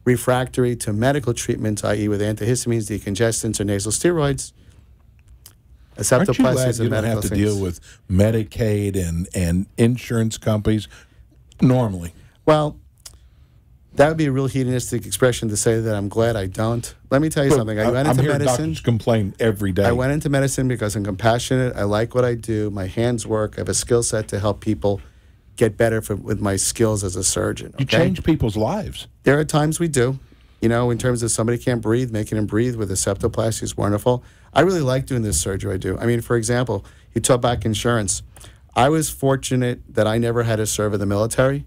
refractory to medical treatments, i.e. with antihistamines, decongestants, or nasal steroids, Aren't you septoplasty glad is a you don't medical have to thing. deal with Medicaid and insurance companies normally? Well, that would be a real hedonistic expression to say that I'm glad I don't. Let me tell you something. I went I'm into hearing medicine. doctors complain every day. I went into medicine because I'm compassionate. I like what I do. My hands work. I have a skill set to help people get better with my skills as a surgeon. Okay? You change people's lives. There are times we do. You know, in terms of somebody can't breathe, making them breathe with a septoplasty is wonderful. I really like doing this surgery I do. I mean, for example, you talk about insurance. I was fortunate that I never had to serve in the military,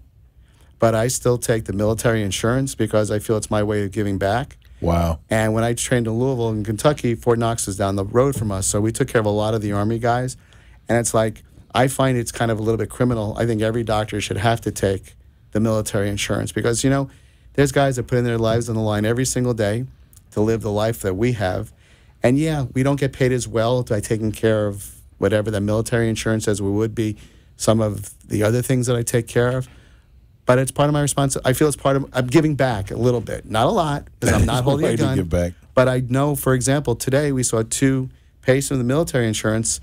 but I still take the military insurance because I feel it's my way of giving back. Wow. And when I trained in Louisville in Kentucky, Fort Knox is down the road from us, so we took care of a lot of the Army guys. And it's like, I find it's kind of a little bit criminal. I think every doctor should have to take the military insurance because, you know, there's guys that put in their lives on the line every single day to live the life that we have. And yeah, we don't get paid as well by taking care of whatever the military insurance as we would be some of the other things that I take care of. But it's part of my responsibility. I feel it's part of, I'm giving back a little bit. Not a lot, because I'm not holding a gun. To give back. But I know, for example, today we saw 2 patients with the military insurance,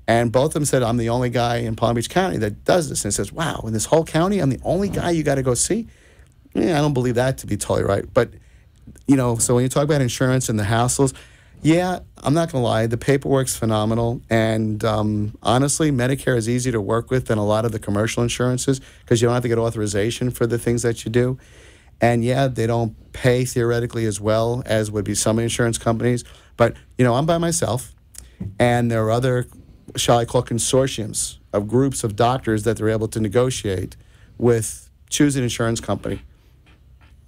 and both of them said, I'm the only guy in Palm Beach County that does this. And it says, wow, in this whole county, I'm the only guy you got to go see? Yeah, I don't believe that to be totally right. But, you know, so when you talk about insurance and the hassles, yeah, I'm not going to lie, the paperwork's phenomenal. And honestly, Medicare is easier to work with than a lot of the commercial insurances because you don't have to get authorization for the things that you do. And yeah, they don't pay theoretically as well as would be some insurance companies. But, you know, I'm by myself, and there are other, shall I call, consortiums of groups of doctors that they're able to negotiate with. Choose an insurance company.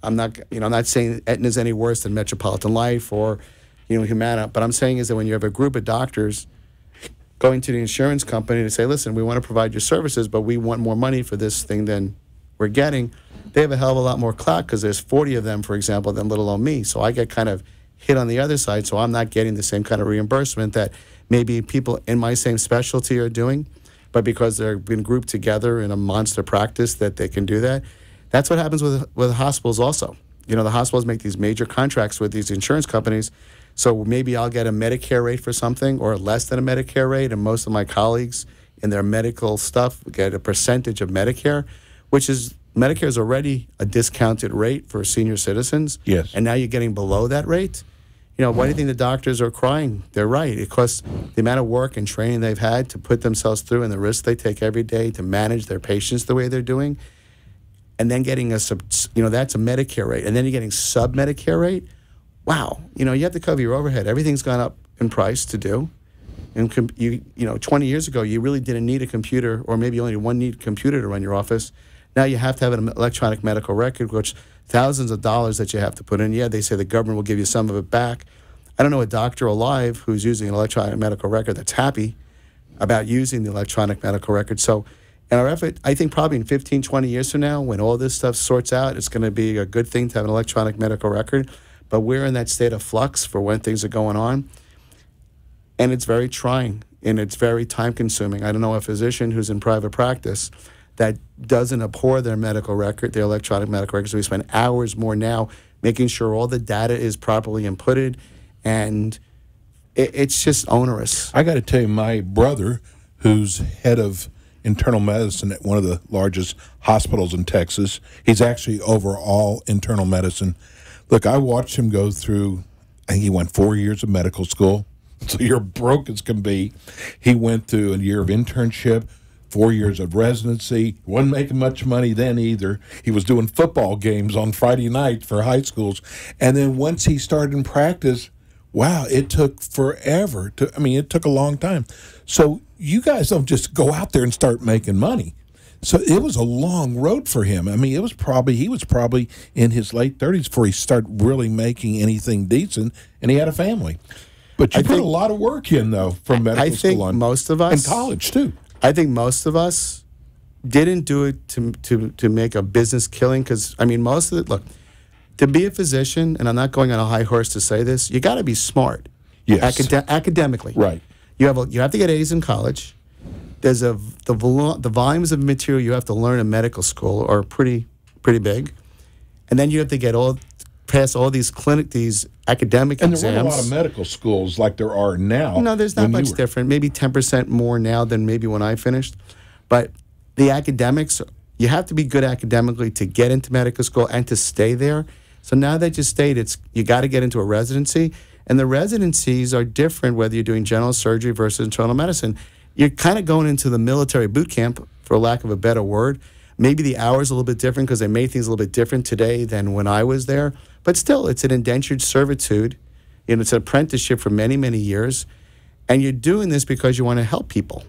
I'm not saying Aetna's any worse than Metropolitan Life or, you know, Humana, but I'm saying is that when you have a group of doctors going to the insurance company to say, listen, we want to provide your services, but we want more money for this thing than we're getting, they have a hell of a lot more clout because there's 40 of them, for example, than little old me. So I get kind of hit on the other side, so I'm not getting the same kind of reimbursement that maybe people in my same specialty are doing, but because they've been grouped together in a monster practice that they can do that. That's what happens with hospitals also. You know, the hospitals make these major contracts with these insurance companies, so maybe I'll get a Medicare rate for something or less than a Medicare rate, and most of my colleagues in their medical stuff get a percentage of Medicare, which is, Medicare is already a discounted rate for senior citizens. Yes. And now you're getting below that rate. You know, why do you think the doctors are crying? They're right. It costs the amount of work and training they've had to put themselves through and the risks they take every day to manage their patients the way they're doing. And then getting that's a Medicare rate. And then you're getting sub-Medicare rate. Wow. You know, you have to cover your overhead. Everything's gone up in price to do. And, you know, 20 years ago, you really didn't need a computer, or maybe only one need computer to run your office. Now you have to have an electronic medical record, which thousands of dollars that you have to put in. Yeah, they say the government will give you some of it back. I don't know a doctor alive who's using an electronic medical record that's happy about using the electronic medical record. So in our effort, I think probably in 15, 20 years from now, when all this stuff sorts out, it's going to be a good thing to have an electronic medical record. But we're in that state of flux for when things are going on. And it's very trying, and it's very time-consuming. I don't know a physician who's in private practice that doesn't abhor their medical record, their electronic medical record. So we spend hours more now making sure all the data is properly inputted, and it's just onerous. I got to tell you, my brother, who's head of internal medicine at one of the largest hospitals in Texas, he's actually over all internal medicine. Look, I watched him go through, I think he went 4 years of medical school, so you're broke as can be. He went through a year of internship, 4 years of residency. Wasn't making much money then either. He was doing football games on Friday nights for high schools. And then once he started in practice, wow, it took forever. It took a long time. So you guys don't just go out there and start making money. So it was a long road for him. I mean, he was probably in his late 30s before he started really making anything decent, and he had a family. But you put a lot of work in, though, from medical school on. Most of us, and college, too. I think most of us didn't do it to make a business killing, because, I mean, most of it, look, to be a physician, and I'm not going on a high horse to say this, you got to be smart. Yes. Academically. Right. You have to get A's in college. There's the volumes of material you have to learn in medical school are pretty big. And then you have to get all pass all these academic And exams. there weren't a lot of medical schools like there are now. No, there's not much different. Maybe 10% more now than maybe when I finished. But the academics, you have to be good academically to get into medical school and to stay there. So now that you stayed, you got to get into a residency. And the residencies are different whether you're doing general surgery versus internal medicine. You're kind of going into the military boot camp, for lack of a better word. Maybe the hours are a little bit different because they made things a little bit different today than when I was there. But still, it's an indentured servitude. It's an apprenticeship for many, many years. And you're doing this because you want to help people.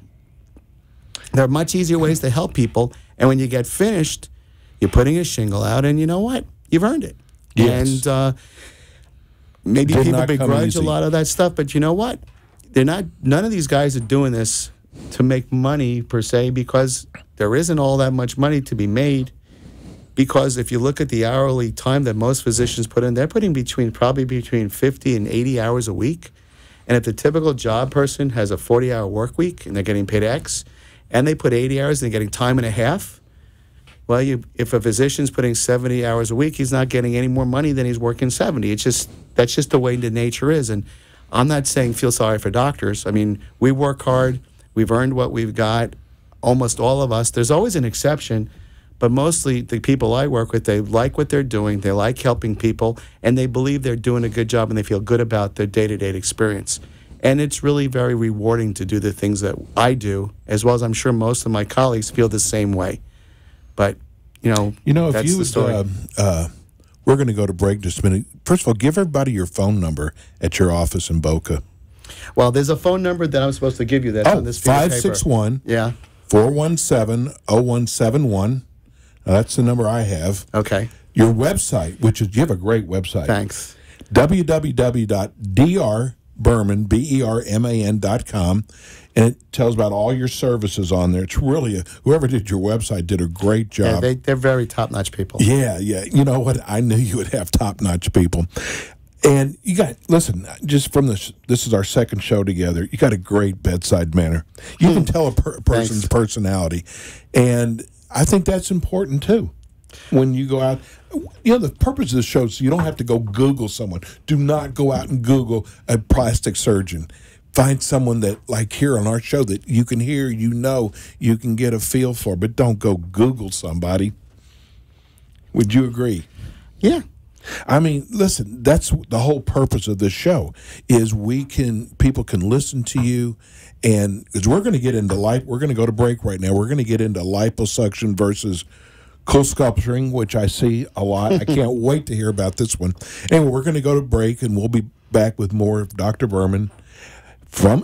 There are much easier ways to help people. And when you get finished, you're putting a shingle out, and you know what? You've earned it. Yes. And maybe people begrudge a lot of that stuff, but you know what? None of these guys are doing this to make money per se, because there isn't all that much money to be made. Because if you look at the hourly time that most physicians put in, they're putting probably between 50 and 80 hours a week. And if the typical job person has a 40-hour work week and they're getting paid X, and they put 80 hours and they're getting time and a half, well, if a physician's putting 70 hours a week, he's not getting any more money than he's working 70. That's just the way the nature is. And I'm not saying feel sorry for doctors. I mean, we work hard. We've earned what we've got, almost all of us. There's always an exception, but mostly the people I work with, they like what they're doing. They like helping people, and they believe they're doing a good job, and they feel good about their day-to-day experience. And it's really very rewarding to do the things that I do, as well as I'm sure most of my colleagues feel the same way. But, that's the story. We're going to go to break just a minute. First of all, give everybody your phone number at your office in Boca. Well, there's a phone number that I'm supposed to give you that's on this piece of paper. 561 Yeah. 417-0171. That's the number I have. Okay. Your website, you have a great website. Thanks. www.drberman.com, and it tells about all your services on there. It's really whoever did your website did a great job. Yeah, they're very top-notch people. Yeah. You know what? I knew you would have top-notch people. And listen, just from this is our second show together. You got a great bedside manner. You can tell a person's personality. And I think that's important too. When you go out, the purpose of the show is so you don't have to go Google someone. Do not go out and Google a plastic surgeon. Find someone that, like here on our show, that you can hear, you can get a feel for, but don't go Google somebody. Would you agree? Yeah. I mean, listen, that's the whole purpose of this show is people can listen to you, and because we're going to get into we're going to go to break right now. We're going to get into liposuction versus CoolSculpturing, which I see a lot. I can't wait to hear about this one. Anyway, we're going to go to break, and we'll be back with more of Dr. Berman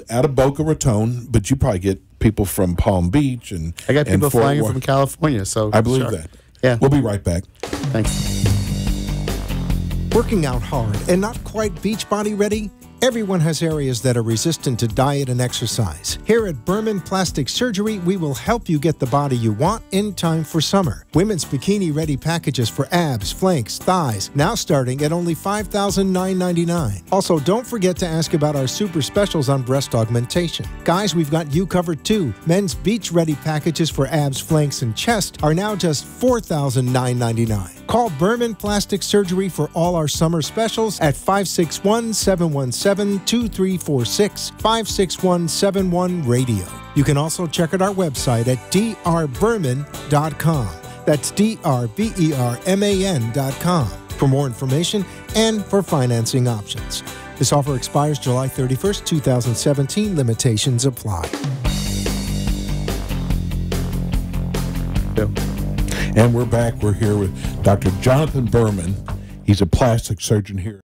out of Boca Raton, but you probably get people from Palm Beach and I got people flying from California, so I believe that. Yeah. We'll be right back. Thanks. Working out hard and not quite Beachbody ready? Everyone has areas that are resistant to diet and exercise. Here at Berman Plastic Surgery, we will help you get the body you want in time for summer. Women's bikini-ready packages for abs, flanks, thighs, now starting at only $5,999. Also, don't forget to ask about our super specials on breast augmentation. Guys, we've got you covered too. Men's beach-ready packages for abs, flanks, and chest are now just $4,999. Call Berman Plastic Surgery for all our summer specials at 561-717-2346, 561-71-RADIO. You can also check out our website at drberman.com. That's drberman.com for more information and for financing options. This offer expires July 31st, 2017. Limitations apply. And we're back. We're here with Dr. Jonathan Berman. He's a plastic surgeon here.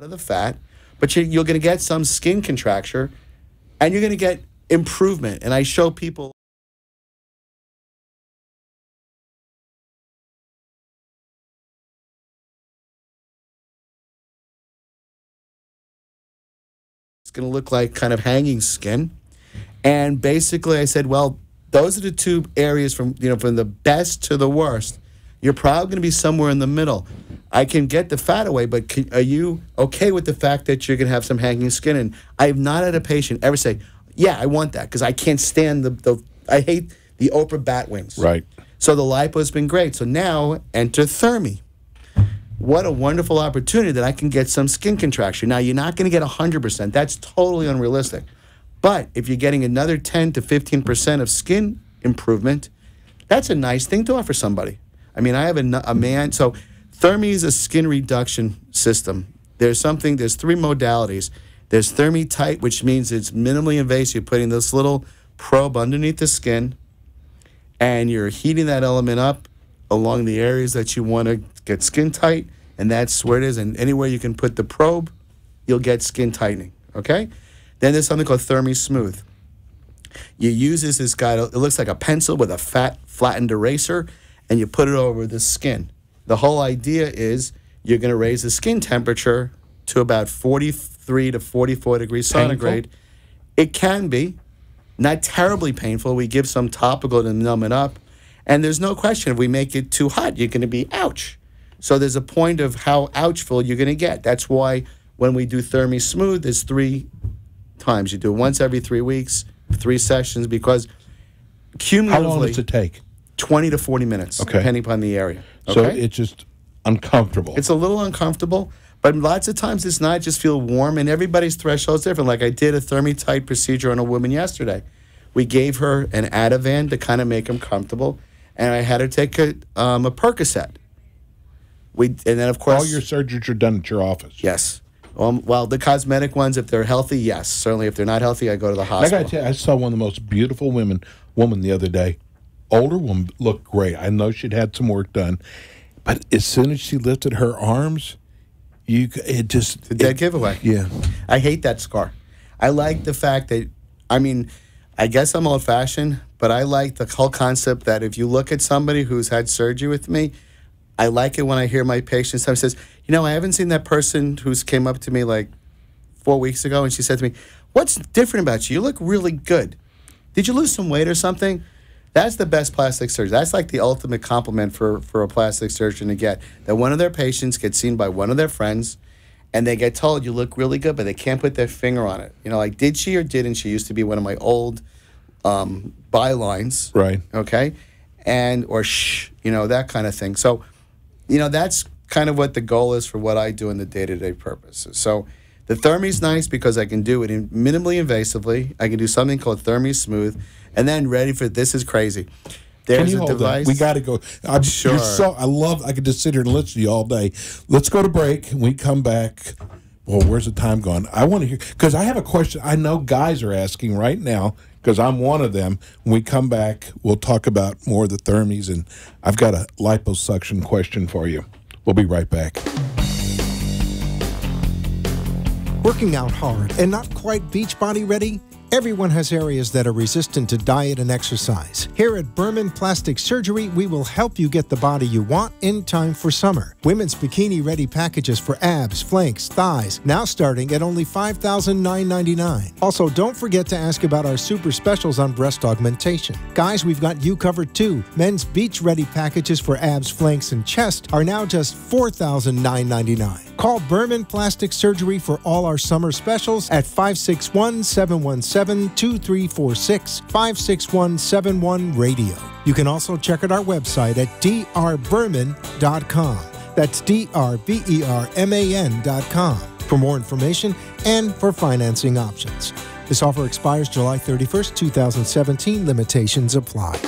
of the fat, but you're going to get some skin contracture, and you're going to get improvement. And I show people. It's going to look like kind of hanging skin. And basically I said, well, those are the two areas from the best to the worst. You're probably going to be somewhere in the middle. I can get the fat away, but are you okay with the fact that you're going to have some hanging skin? And I have not had a patient ever say, yeah, I want that, because I can't stand I hate the Oprah bat wings. Right. So the lipo has been great. So now enter Thermi. What a wonderful opportunity that I can get some skin contraction. Now, you're not going to get 100%. That's totally unrealistic. But if you're getting another 10 to 15% of skin improvement, that's a nice thing to offer somebody. I mean, I have a man. So Thermi is a skin reduction system. There's three modalities. There's Thermi Tight, which means it's minimally invasive. You're putting this little probe underneath the skin, and you're heating that element up along the areas that you want to get skin tight, and that's where it is. And anywhere you can put the probe, you'll get skin tightening, okay? Then there's something called Thermi Smooth. You use this guide. It looks like a pencil with a flattened eraser, and you put it over the skin. The whole idea is you're going to raise the skin temperature to about 43 to 44 degrees centigrade. Painful? It can be. Not terribly painful. We give some topical to numb it up. And there's no question, if we make it too hot, you're going to be ouch. So there's a point of how ouchful you're going to get. That's why when we do Thermi Smooth, there's 3 times. You do it once every 3 weeks, 3 sessions, because cumulatively... How long does it take? 20 to 40 minutes, okay, depending upon the area. Okay? So it's just uncomfortable. It's a little uncomfortable, but lots of times it's not. Just feel warm, and everybody's threshold is different. Like I did a Thermi Tight procedure on a woman yesterday. We gave her an Ativan to kind of make them comfortable, and I had her take a Percocet. And then, of course... All your surgeries are done at your office? Yes. Well, the cosmetic ones, if they're healthy, yes. Certainly, if they're not healthy, I go to the hospital. I got to tell you, I saw one of the most beautiful woman the other day. Older woman, looked great. I know she'd had some work done. But as soon as she lifted her arms, it's a dead giveaway. Yeah. I hate that scar. I like the fact that, I mean, I guess I'm old-fashioned, but I like the whole concept that if you look at somebody who's had surgery with me, I like it when I hear my patient sometimes says, I haven't seen that person who's came up to me like 4 weeks ago, and she said to me, what's different about you? You look really good. Did you lose some weight or something? That's the best plastic surgery. That's like the ultimate compliment for a plastic surgeon to get. That one of their patients gets seen by one of their friends, and they get told, you look really good, but they can't put their finger on it. Like, did she or didn't she used to be one of my old bylines. Right. Okay? Or shh, that kind of thing. So, that's kind of what the goal is for what I do in the day-to-day purposes. So the Thermi's nice because I can do it minimally invasively. I can do something called Thermi Smooth, and then ready for this is crazy. There's a device. We got to go. I'm sure. I could just sit here and listen to you all day. Let's go to break. When we come back, well, where's the time gone? I want to hear, because I have a question I know guys are asking right now, because I'm one of them. When we come back, we'll talk about more of the Thermis, and I've got a liposuction question for you. We'll be right back. Working out hard and not quite beach body ready? Everyone has areas that are resistant to diet and exercise. Here at Berman Plastic Surgery, we will help you get the body you want in time for summer. Women's bikini-ready packages for abs, flanks, thighs, now starting at only $5,999. Also, don't forget to ask about our super specials on breast augmentation. Guys, we've got you covered too. Men's beach-ready packages for abs, flanks, and chest are now just $4,999. Call Berman Plastic Surgery for all our summer specials at 561-717-2346, 561-71-RADIO. You can also check out our website at drberman.com. That's drberman.com for more information and for financing options. This offer expires July 31st, 2017. Limitations apply.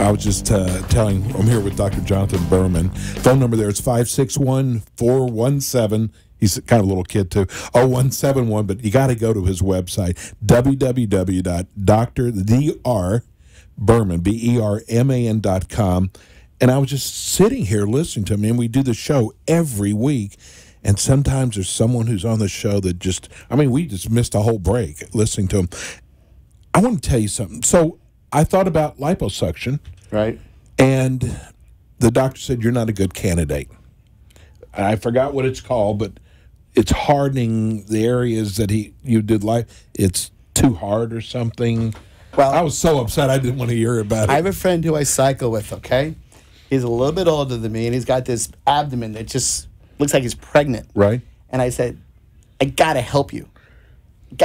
I was just telling, I'm here with Dr. Jonathan Berman. Phone number there is 561-417. He's kind of a little kid too. 0171, but you got to go to his website, www.drdrberman.com. And I was just sitting here listening to him, and we do the show every week. And sometimes there's someone who's on the show that just, we just missed a whole break listening to him. I want to tell you something. So I thought about liposuction. Right. And the doctor said, you're not a good candidate. I forgot what it's called, but it's hardening the areas that you did it's too hard or something. Well, I was so upset I didn't want to hear about it. I have a friend who I cycle with, okay? He's a little bit older than me, and he's got this abdomen that just looks like he's pregnant. Right. And I said, I got to help you. We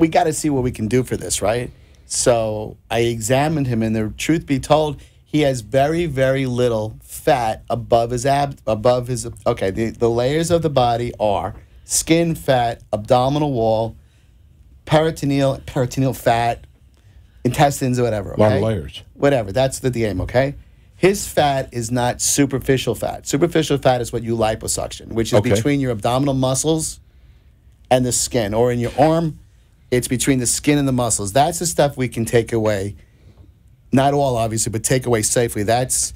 got to see what we can do for this, right? So I examined him, and the truth be told, he has very, very little fat above his the layers of the body are skin, fat, abdominal wall, peritoneal fat, intestines, or whatever. Okay? A lot of layers. Whatever. That's the game, okay? His fat is not superficial fat. Superficial fat is what you liposuction, which is between your abdominal muscles and the skin. Or in your arm, it's between the skin and the muscles. That's the stuff we can take away. Not all, obviously, but take away safely. That's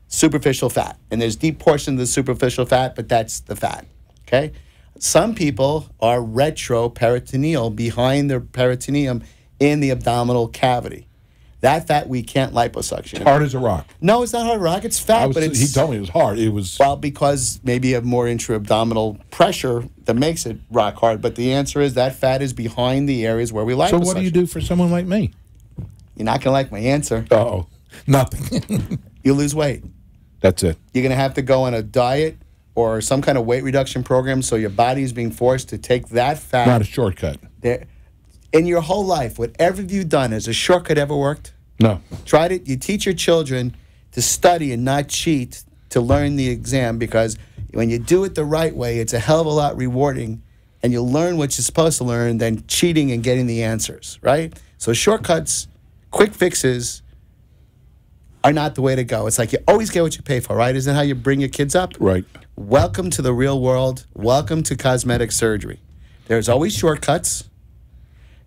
superficial fat. And there's deep portions of the superficial fat, but that's the fat, okay? Some people are retroperitoneal, behind their peritoneum in the abdominal cavity. That fat we can't liposuction. It's hard as a rock. No, it's not hard rock. It's fat, but it's... He told me it was hard. It was... Well, because maybe you have more intra-abdominal pressure that makes it rock hard. But the answer is that fat is behind the areas where we liposuction. So what do you do for someone like me? You're not going to like my answer. Uh-oh. Nothing. You lose weight. That's it. You're going to have to go on a diet or some kind of weight reduction program, so your body is being forced to take that fat. Not a shortcut. In your whole life, whatever you've done, has a shortcut ever worked? No. Tried it? You teach your children to study and not cheat to learn the exam, because when you do it the right way, it's a hell of a lot rewarding, and you'll learn what you're supposed to learn than cheating and getting the answers, right? So shortcuts, quick fixes are not the way to go. It's like you always get what you pay for, right? Isn't that how you bring your kids up? Right. Welcome to the real world. Welcome to cosmetic surgery. There's always shortcuts.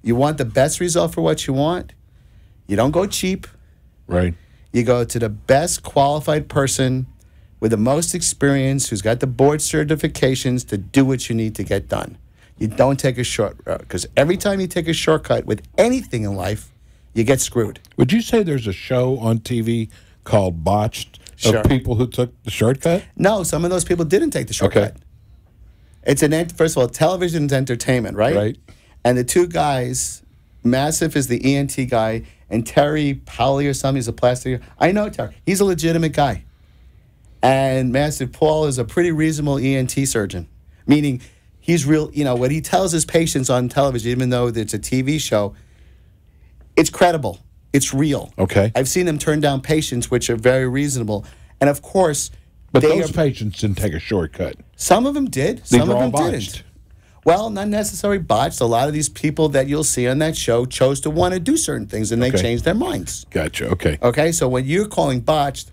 You want the best result for what you want. You don't go cheap. Right. You go to the best qualified person with the most experience, who's got the board certifications to do what you need to get done. You don't take a short route, because every time you take a shortcut with anything in life, you get screwed. Would you say there's a show on TV called Botched of people who took the shortcut? No, some of those people didn't take the shortcut. Okay. It's first of all, television is entertainment, right? Right. And the two guys, Massive is the ENT guy, and Terry Powley or something, he's a plastic. I know Terry. He's a legitimate guy. And Massive Paul is a pretty reasonable ENT surgeon, meaning he's real. You know, what he tells his patients on television, even though it's a TV show, it's credible. It's real. Okay. I've seen them turn down patients which are very reasonable. And of course, but those patients didn't take a shortcut. Some of them did. Some of them didn't. Well, not necessarily botched. A lot of these people that you'll see on that show chose to want to do certain things, and they changed their minds. Gotcha. Okay. Okay, so when you're calling botched,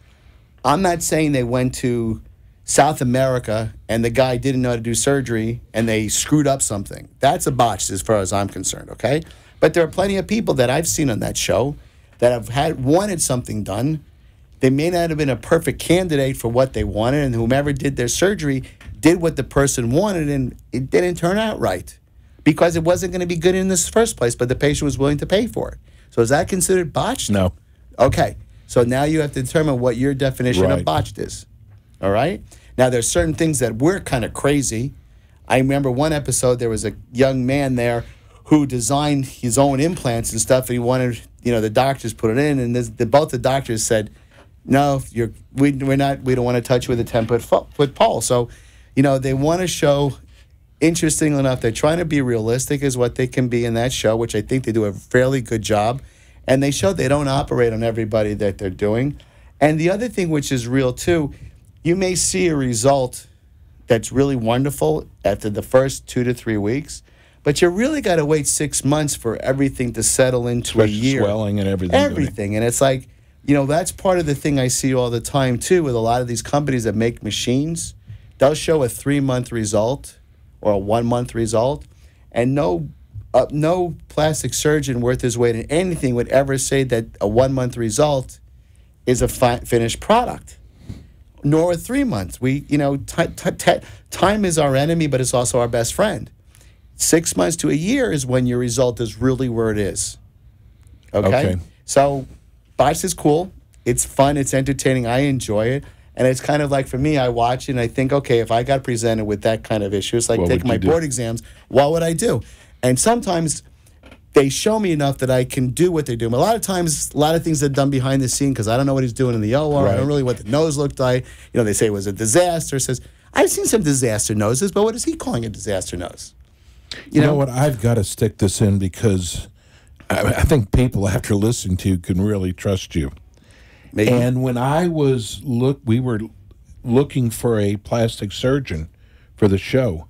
I'm not saying they went to South America and the guy didn't know how to do surgery and they screwed up something. That's a botched as far as I'm concerned, okay? But there are plenty of people that I've seen on that show that have wanted something done. They may not have been a perfect candidate for what they wanted, and whomever did their surgery did what the person wanted, and it didn't turn out right because it wasn't going to be good in this first place, but the patient was willing to pay for it. So is that considered botched? No. Okay. So now you have to determine what your definition of botched is. All right? Now, there's certain things that were kind of crazy. I remember one episode, there was a young man there who designed his own implants and stuff, and he wanted, the doctors put it in, and both the doctors said, no, we don't want to touch you with a 10-foot pole. So, they want to show, interestingly enough, they're trying to be realistic as what they can be in that show, which I think they do a fairly good job. And they show they don't operate on everybody that they're doing. And the other thing, which is real too, you may see a result that's really wonderful after the first 2 to 3 weeks, but you really got to wait 6 months for everything to settle into a year. Swelling and everything. Everything. And it's like, that's part of the thing I see all the time too with a lot of these companies that make machines. They'll show a 3-month result or a 1-month result, and no plastic surgeon worth his weight in anything would ever say that a 1-month result is a finished product, nor 3 months. We, time is our enemy, but it's also our best friend. 6 months to a year is when your result is really where it is. Okay? So botched is cool. It's fun. It's entertaining. I enjoy it. And it's kind of like, for me, I watch it and I think, okay, if I got presented with that kind of issue, it's like taking my board exams, what would I do? And sometimes they show me enough that I can do what they do. But a lot of times, a lot of things are done behind the scene because I don't know what he's doing in the OR. I don't really know what the nose looked like. They say it was a disaster. It says, I've seen some disaster noses, but what is he calling a disaster nose? You know what? I've got to stick this in because I think people, after listening to you, can really trust you. Maybe. And when I was we were looking for a plastic surgeon for the show.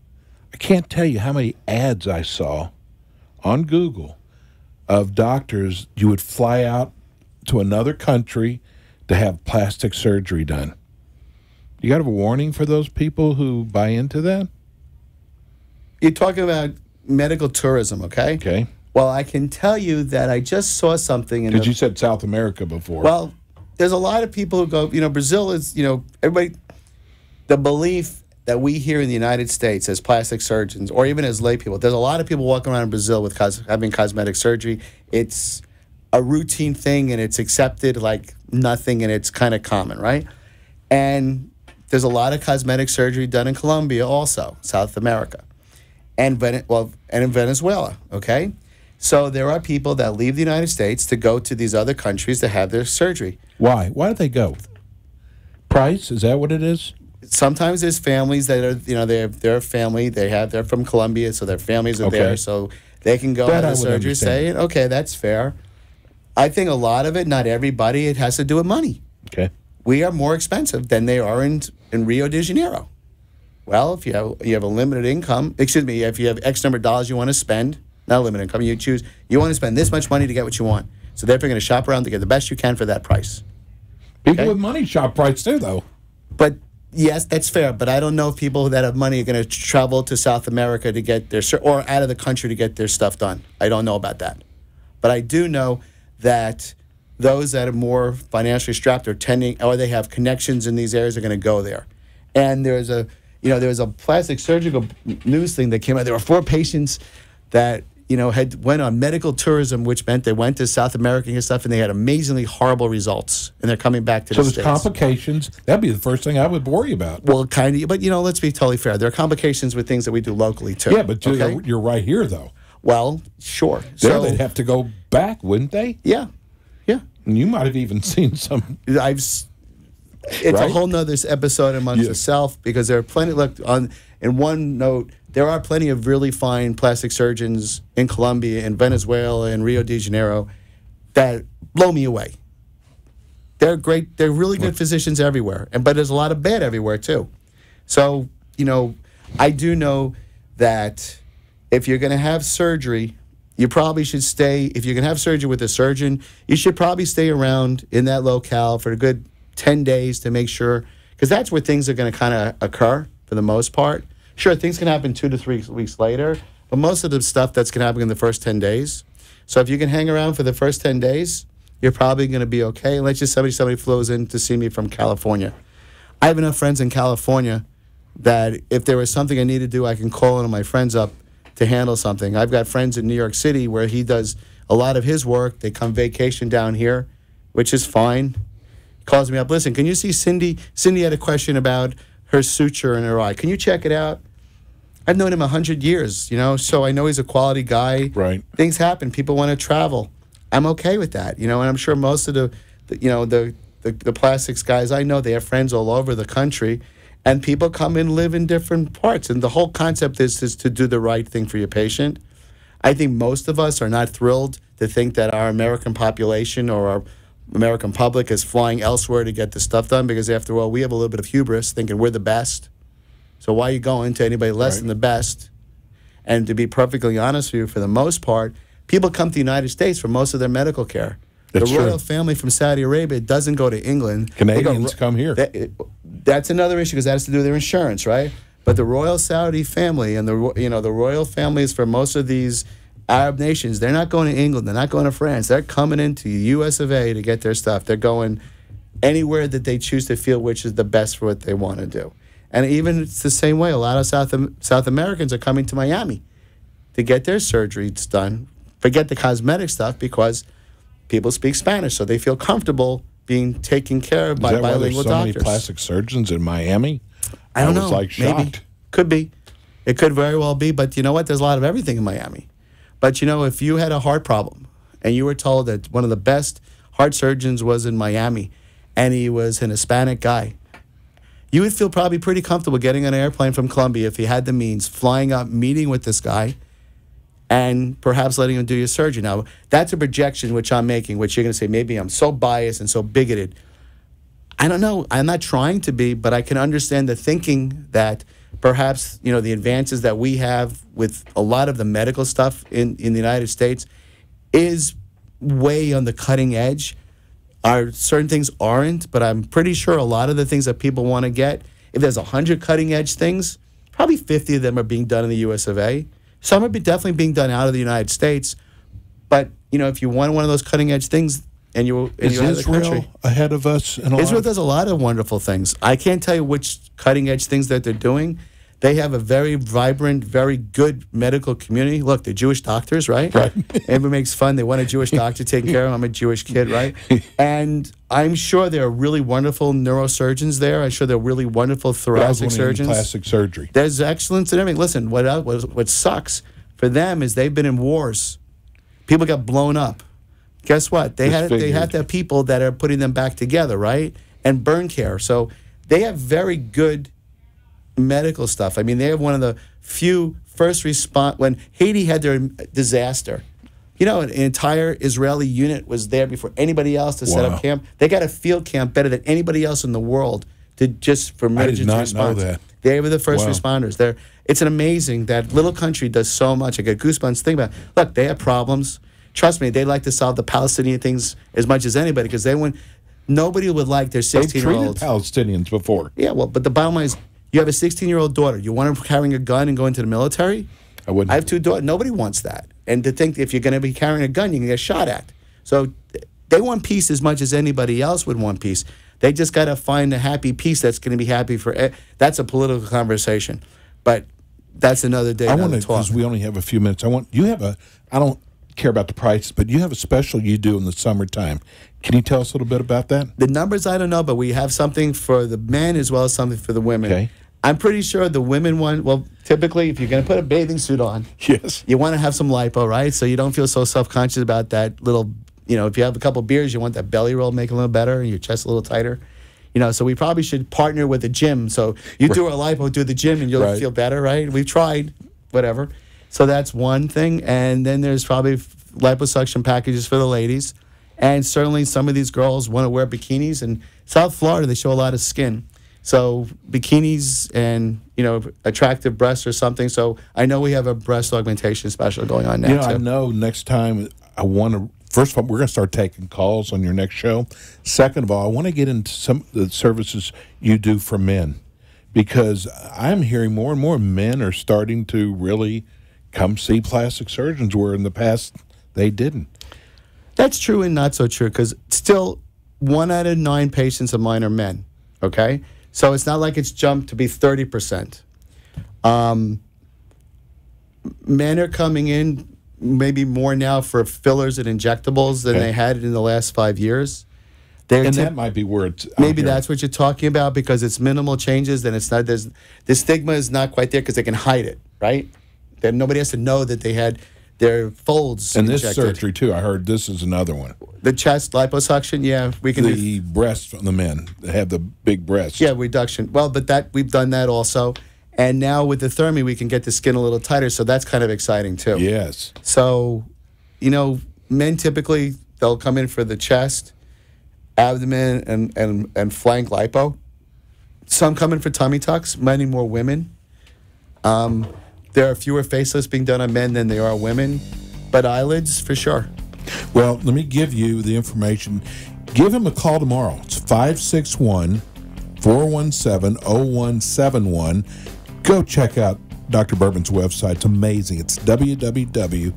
I can't tell you how many ads I saw on Google of doctors. You would fly out to another country to have plastic surgery done. You got a warning for those people who buy into that? You're talking about medical tourism, okay? Okay. Well, I can tell you that I just saw something. You said South America before. Well, there's a lot of people who go, Brazil is, everybody, the belief that we here in the United States as plastic surgeons or even as lay people, there's a lot of people walking around in Brazil with having cosmetic surgery. It's a routine thing and it's accepted like nothing and it's kind of common, right? And there's a lot of cosmetic surgery done in Colombia also, South America, and in Venezuela, okay? So there are people that leave the United States to go to these other countries to have their surgery. Why? Why do they go? Price? Is that what it is? Sometimes there's families that are, they're a family. They're from Colombia, so their families are there, so they can go have the surgery. Say, okay, that's fair. I think a lot of it, not everybody, it has to do with money. Okay. We are more expensive than they are in Rio de Janeiro. Well, if you have a limited income, if you have X number of dollars you want to spend. Not limited income. You choose. You want to spend this much money to get what you want. So therefore, you're going to shop around to get the best you can for that price. People with money shop price too, though. But yes, that's fair. But I don't know if people that have money are going to travel to South America to get or out of the country to get their stuff done. I don't know about that. But I do know that those that are more financially strapped or they have connections in these areas are going to go there. And there was a plastic surgical news thing that came out. There were 4 patients that had went on medical tourism, which meant they went to South America and stuff, and they had amazingly horrible results, and they're coming back to the States. So there's complications. That'd be the first thing I would worry about. Well, kind of, but let's be totally fair. There are complications with things that we do locally too. Yeah, but you're right here, though. Well, sure. They'd have to go back, wouldn't they? Yeah. And you might have even seen some. It's a whole nother episode amongst itself because there are plenty. Look, in one note, there are plenty of really fine plastic surgeons in Colombia, in Venezuela, and Rio de Janeiro that blow me away. They're great. They're really good physicians everywhere, but there's a lot of bad everywhere too. So I do know that if you're going to have surgery, you probably should stay. If you're going to have surgery with a surgeon, you should probably stay around in that locale for a good 10 days to make sure, because that's where things are going to kind of occur for the most part. Sure, things can happen 2 to 3 weeks later, but most of the stuff that's going to happen in the first 10 days. So if you can hang around for the first 10 days, you're probably going to be okay. Unless just somebody flows in to see me from California. I have enough friends in California that if there was something I need to do, I can call one of my friends up to handle something. I've got friends in New York City where he does a lot of his work. They come vacation down here, which is fine. He calls me up. Listen, can you see Cindy? Cindy had a question about her suture in her eye. Can you check it out? I've known him 100 years, so I know he's a quality guy. Right. Things happen. People want to travel. I'm okay with that, and I'm sure most of the plastics guys I know, they have friends all over the country, and people come and live in different parts. And the whole concept is to do the right thing for your patient. I think most of us are not thrilled to think that our American population or our American public is flying elsewhere to get the stuff done, because after all, we have a little bit of hubris thinking we're the best. So why are you going to anybody less than the best? And to be perfectly honest with you, for the most part, people come to the United States for most of their medical care. That's the royal family from Saudi Arabia doesn't go to England. Canadians come here. That's another issue because that has to do with their insurance, right? But the royal Saudi family and the royal families for most of these Arab nations, they're not going to England. They're not going to France. They're coming into the U.S. of A. to get their stuff. They're going anywhere that they choose to feel which is the best for what they want to do. And even it's the same way. A lot of South Americans are coming to Miami to get their surgeries done. Forget the cosmetic stuff because people speak Spanish, so they feel comfortable being taken care of by bilingual so doctors. Many plastic surgeons in Miami? I don't know. was like shocked. Maybe. Could be. It could very well be. But you know what? There's a lot of everything in Miami. But you know, if you had a heart problem and you were told that one of the best heart surgeons was in Miami and he was an Hispanic guy, you would feel probably pretty comfortable getting on an airplane from Colombia if you had the means, flying up, meeting with this guy, and perhaps letting him do your surgery. Now, that's a projection which I'm making, which you're going to say, maybe I'm so biased and so bigoted. I don't know. I'm not trying to be, but I can understand the thinking that perhaps, you know, the advances that we have with a lot of the medical stuff in the United States is way on the cutting edge. Certain things aren't, but I'm pretty sure a lot of the things that people want to get, if there's 100 cutting edge things, probably 50 of them are being done in the US of A. Some are definitely being done out of the United States. But, you know, if you want one of those cutting edge things and you Is out of the Israel country, ahead of us in a Israel lot? does a lot of wonderful things. I can't tell you which cutting edge things that they're doing. They have a very vibrant, very good medical community. Look, they're Jewish doctors, right? Right. Everybody makes fun. They want a Jewish doctor taking care of them. I'm a Jewish kid, right? And I'm sure there are really wonderful neurosurgeons there. I'm sure there are really wonderful thoracic surgeons. Plastic surgery. There's excellence in everything. Listen, what sucks for them is they've been in wars. People got blown up. Guess what? They have to have people that are putting them back together, right? And burn care. So they have very good medical stuff. I mean, they have one of the few first response. When Haiti had their disaster, you know, an entire Israeli unit was there before anybody else to set up camp. They got a field camp better than anybody else in the world for emergency response. I did not know that. They were the first responders. It's an amazing that little country does so much. I get goosebumps thinking about it. Look, they have problems. Trust me, they like to solve the Palestinian things as much as anybody because nobody would like their 16-year-olds. They've treated Palestinians before. Yeah, well, but the bottom line is you have a 16-year-old daughter. You want her carrying a gun and going to the military? I wouldn't. I have 2 daughters. Nobody wants that. And to think if you're going to be carrying a gun, you can get shot at. So they want peace as much as anybody else would want peace. They just got to find a happy peace that's going to be happy for. That's a political conversation, but that's another day. I want to, because we only have a few minutes. I don't care about the price, but you have a special you do in the summertime. Can you tell us a little bit about that? The numbers I don't know, but we have something for the men as well as something for the women. Okay. I'm pretty sure the women one, well, typically if you're going to put a bathing suit on, yes, you want to have some lipo, right? So you don't feel so self-conscious about that little, you know, if you have a couple beers, you want that belly roll to make it a little better and your chest a little tighter. You know, so we probably should partner with a gym. So you do a lipo, do the gym, and you'll feel better, right? We've tried, whatever. So that's one thing. And then there's probably liposuction packages for the ladies. And certainly some of these girls want to wear bikinis. And South Florida, they show a lot of skin. So bikinis and, you know, attractive breasts or something. So I know we have a breast augmentation special going on now, you know, too. I know next time I want to, first of all, we're going to start taking calls on your next show. Second of all, I want to get into some of the services you do for men, because I'm hearing more and more men are starting to really come see plastic surgeons where in the past they didn't. That's true and not so true, because still 1 out of 9 patients of mine are men, okay? So it's not like it's jumped to be 30%. Men are coming in maybe more now for fillers and injectables than they had in the last 5 years. And that might be where it's... Maybe that's what you're talking about, because it's minimal changes, then it's not... The stigma is not quite there because they can hide it, right? Then nobody has to know that they had their folds and this injected. surgery, too, I heard this is another one. The chest liposuction, yeah, we can the breasts on the men that have the big breasts. Yeah, reduction. Well, but we've done that also. And now with the Thermi, we can get the skin a little tighter, so that's kind of exciting, too. Yes. So, you know, men typically, they'll come in for the chest, abdomen, and flank lipo. Some come in for tummy tucks, many more women. There are fewer facelifts being done on men than there are women, but eyelids, for sure. Well, let me give you the information. Give him a call tomorrow. It's 561-417-0171. Go check out Dr. Bourbon's website. It's amazing. It's www.drdr,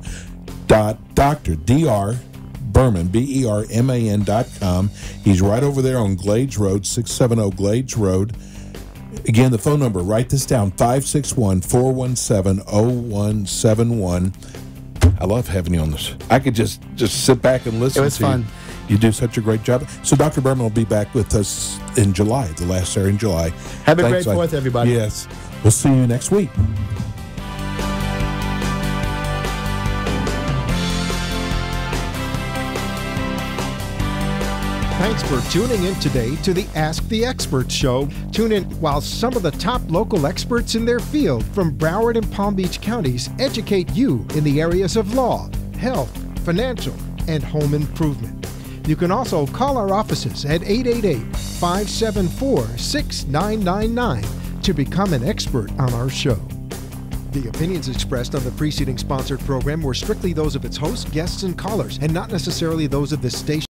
Berman, BERMAN.com. He's right over there on Glades Road, 670 Glades Road. Again, the phone number, write this down, 561-417-0171. I love having you on this. I could just sit back and listen. It was fun. You do such a great job. So Dr. Berman will be back with us in July, the last Saturday in July. Have a great 4th, everybody. Yes. We'll see you next week. Thanks for tuning in today to the Ask the Experts show. Tune in while some of the top local experts in their field from Broward and Palm Beach counties educate you in the areas of law, health, financial, and home improvement. You can also call our offices at 888-574-6999 to become an expert on our show. The opinions expressed on the preceding sponsored program were strictly those of its hosts, guests, and callers, and not necessarily those of this station.